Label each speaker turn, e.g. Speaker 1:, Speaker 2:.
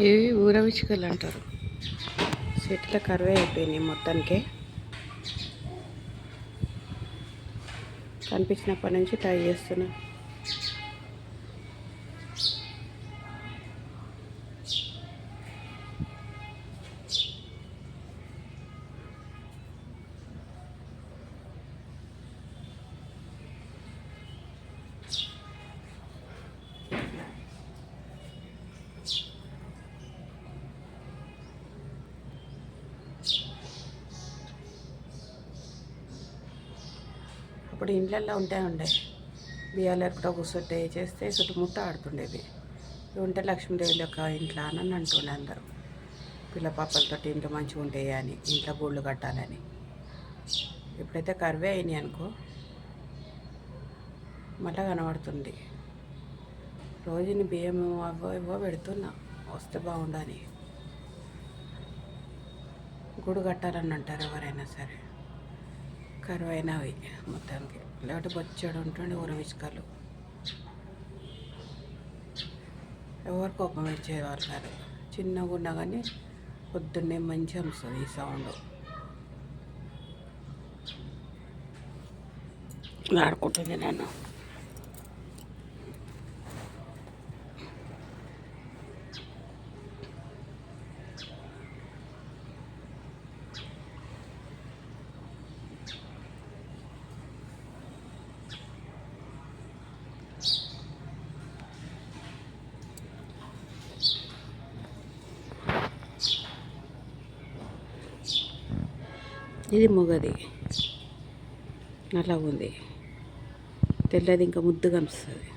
Speaker 1: ఇవి ఊరవిచ్చుకలు అంటారు. చెట్ల కరువే అయిపోయినాయి మొత్తానికి. కనిపించినప్పటి నుంచి ట్రై చేస్తున్నా. అప్పుడు ఇండ్లల్లో ఉండే బియ్యాలు ఎక్కడ కూర్చొట్టే చేస్తే చుట్టుముట్ట ఆడుతుండేది. ఉంటే లక్ష్మీదేవి యొక్క ఇంట్లో అని అంటుండే అందరూ. పిల్ల పాపలతో ఇంట్లో మంచిగా ఉంటాయి అని, ఇంట్లో గూళ్ళు కట్టాలని. ఇప్పుడైతే కరువే అయినాయి అనుకో, మళ్ళా కనబడుతుంది. రోజుని బియ్యం అవో ఇవో పెడుతున్నా, వస్తే బాగుండని. గూడు కట్టాలని అంటారు ఎవరైనా సరే. కరువైనవి మొత్తానికి. లేకపోతే బొచ్చాడు ఉంటుండే ఊరవిచ్చుకలు. ఎవరు కోపం వచ్చేవారు కాదు. చిన్నగా ఉన్నా కానీ పొద్దున్నే మంచిగా వస్తుంది ఈ సౌండ్. ఆడుకుంటుంది నన్ను. ఇది మొగది, నల్లగా ఉంది. తెల్లది ఇంకా ముద్దుగా అనిపిస్తుంది.